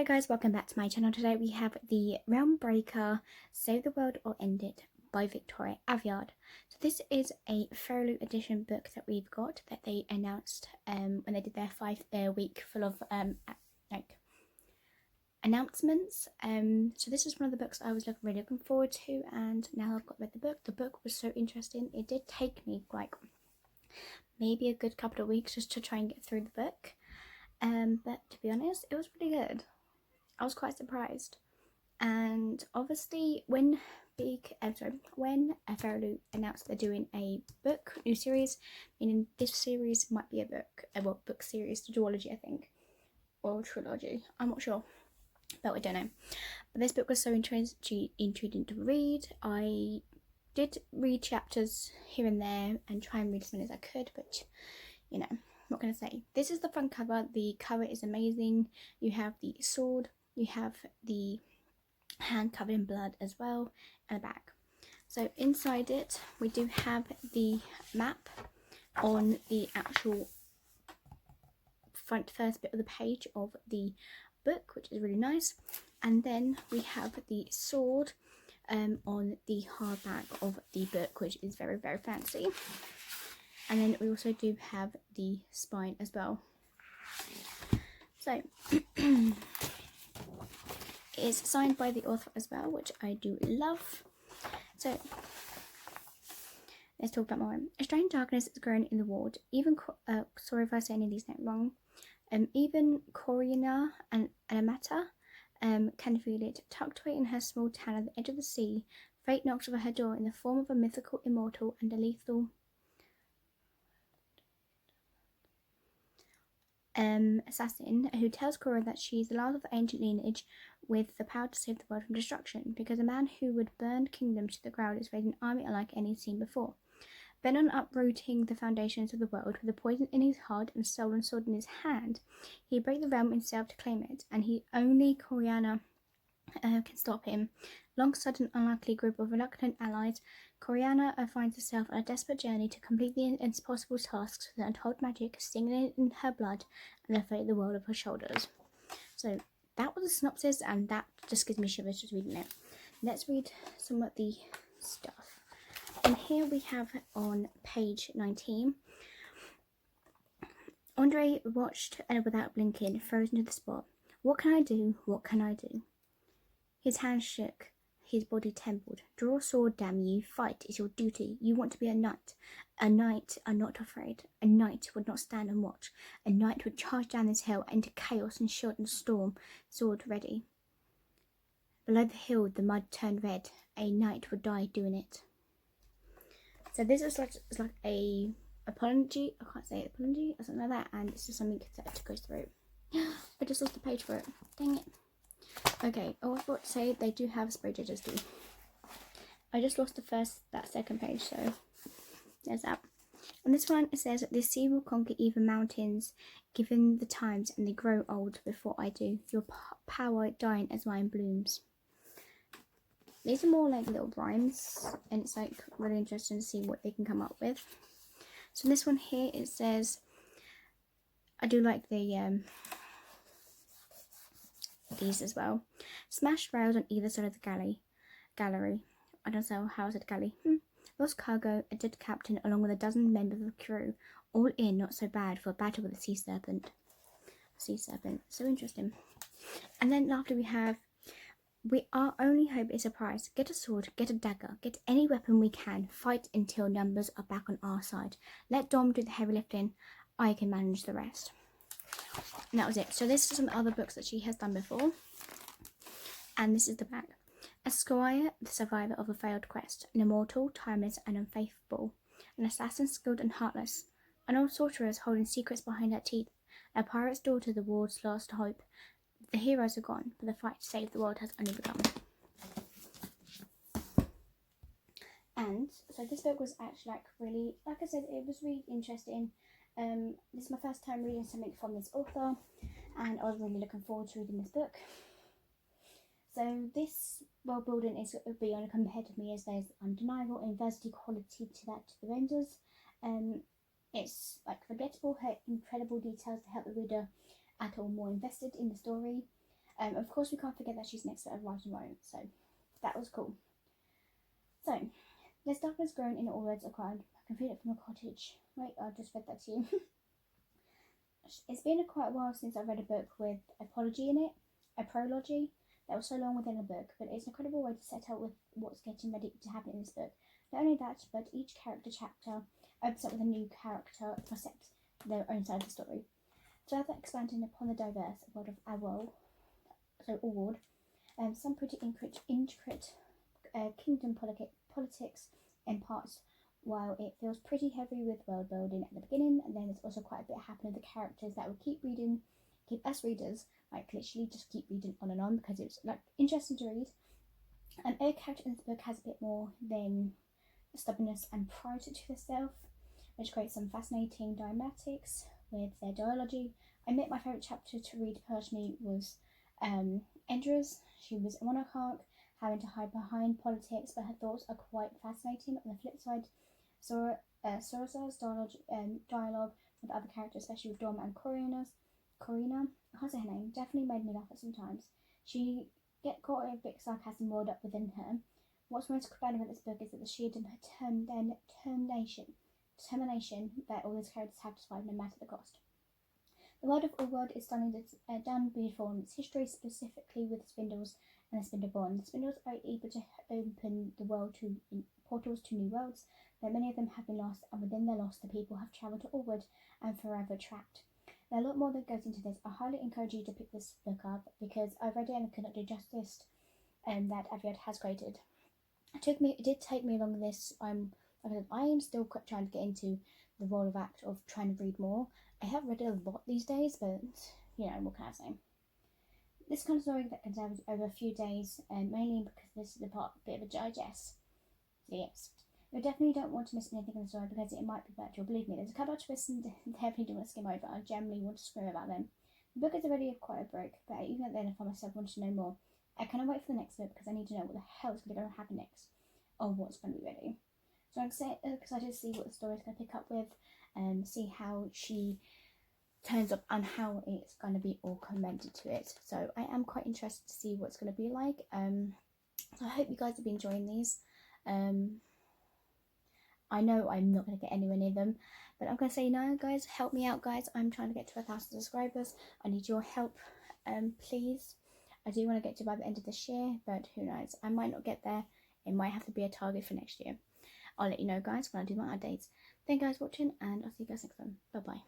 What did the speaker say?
Hello guys, welcome back to my channel. Today we have the Realm Breaker, Save the World or End It by Victoria Aveyard. So this is a Fairy edition book that we've got that they announced when they did their 5-week full of announcements. So this is one of the books I was really looking forward to, and now I've read the book. The book was so interesting. It did take me like maybe a good couple of weeks just to try and get through the book. But to be honest, it was pretty good. I was quite surprised. And obviously when Fairy announced they're doing a new series, meaning this series might be a book series, duology I think, or trilogy, I'm not sure, but I don't know. But this book was so intriguing to read. I did read chapters here and there and try and read as many as I could, but you know, what can I say? This is the front cover. The cover is amazing. You have the sword, you have the hand covered in blood as well, and a bag. So inside it we do have the map on the actual first bit of the page of the book, which is really nice. And then we have the sword on the hardback of the book, which is very, very fancy. And then we also do have the spine as well. So it's signed by the author as well, which I do love. So let's talk about more. A strange darkness is growing in the ward. Even sorry if I say any of these names wrong. Even Coriana and Amata can feel it. Tucked away in her small town at the edge of the sea, fate knocks over her door in the form of a mythical immortal and a lethal assassin who tells Cora that she is the last of the ancient lineage with the power to save the world from destruction, because a man who would burn kingdoms to the ground is raising an army unlike any seen before. Bent on uprooting the foundations of the world, with a poison in his heart and stolen sword in his hand, he break the realm himself to claim it, and only Coriana can stop him. Alongside an unlikely group of reluctant allies, Coriana finds herself on a desperate journey to complete the impossible tasks with untold magic stinging in her blood and the fate of the world of her shoulders. So that was a synopsis, and that just gives me shivers just reading it. Let's read some of the stuff. And here we have on page 19. Andre watched without blinking, frozen to the spot. What can I do? What can I do? His hands shook. His body trembled. Draw a sword, damn you. Fight is your duty. You want to be a knight. A knight are not afraid. A knight would not stand and watch. A knight would charge down this hill into chaos and shield and storm, sword ready. Below the hill the mud turned red. A knight would die doing it. So this is like a apology. I can't say apology or something like that, and it's just something that goes through. I just lost the page for it. Dang it. Okay, I was about to say they do have spray judges too. I just lost that second page, so there's that. And this one, it says, "This sea will conquer even mountains, given the times, and they grow old before I do. Your power dying as mine blooms." These are more like little rhymes, and it's like really interesting to see what they can come up with. So this one here, it says, I do like the these as well. Smashed rails on either side of the gallery. I don't know how I said galley. Lost cargo, a dead captain, along with a dozen members of the crew. All in, not so bad for a battle with a sea serpent. So interesting. And then after we have, our only hope is a prize. Get a sword, get a dagger, get any weapon we can. Fight until numbers are back on our side. Let Dom do the heavy lifting. I can manage the rest. And that was it. So this is some other books that she has done before. And this is the back. A squire, the survivor of a failed quest. An immortal, timeless and unfaithful. An assassin skilled and heartless. An old sorceress holding secrets behind her teeth. A pirate's daughter, the world's last hope. The heroes are gone, but the fight to save the world has only begun. And so this book was actually really, like I said, it was really interesting. This is my first time reading something from this author, and I was really looking forward to reading this book. So this world building is beyond compared to me, as there's undeniable university quality to the renders. It's like forgettable, incredible details to help the reader at all more invested in the story. Of course, we can't forget that she's an expert at right and wrong, so that was cool. So, there's darkness grown in all words acquired. I can feel it from a cottage. Wait, I just read that to you. It's been quite a while since I've read a book with apology in it, a prology. That was so long within a book, but it's an incredible way to set out with what's getting ready to happen in this book. Not only that, but each character chapter opens up with a new character concept, their own side of the story. Further expanding upon the diverse world of Aveyard, some pretty intricate kingdom politics in parts, while it feels pretty heavy with world building at the beginning, and then there's also quite a bit happening with the characters that will keep us readers, like literally just keep reading on and on, because it's like interesting to read. And every character in this book has a bit more than stubbornness and pride to herself, which creates some fascinating dynamics with their dialogy. I admit my favourite chapter to read personally was Endra's. She was a monarch, having to hide behind politics, but her thoughts are quite fascinating. On the flip side, Sora's dialogue with other characters, especially with Dom and Corina, how's her name, definitely made me laugh at some times. She get caught in a bit of sarcasm rolled up within her. What's most compelling about this book is that the sheer determination that all these characters have to survive no matter the cost. The world of Allworld is done beautiful in its history, specifically with the Spindles and the Spindle Bond. The Spindles are able to open the world to portals to new worlds, but many of them have been lost, and within their loss, the people have travelled to Allworld and forever trapped. There are a lot more that goes into this. I highly encourage you to pick this book up because I've read it and I could not do justice that Aveyard has created. It did take me along this. I am still trying to get into the role of act of trying to read more. I have read it a lot these days, but you know, what can I say? This kind of story that can happen over a few days, and mainly because this is bit of a digest. So yes, you definitely don't want to miss anything in the story because it might be virtual. Believe me, there's a couple of twists and definitely don't want to skim over. I generally want to scream about them. The book is already quite a break, but even at the end, I found myself wanting to know more. I cannot wait for the next book because I need to know what the hell is going to happen next, or what's going to be ready. So I'm excited to see what the story is going to pick up with, and see how she turns up and how it's going to be all commented to it. So I am quite interested to see what it's going to be like. So I hope you guys have been enjoying these. I know I'm not going to get anywhere near them, but I'm going to say no, guys, help me out, guys. I'm trying to get to 1,000 subscribers. I need your help, please. I do want to get to by the end of this year, but who knows? I might not get there. It might have to be a target for next year. I'll let you know, guys, when I do my updates. Thank you guys for watching, and I'll see you guys next time. Bye bye.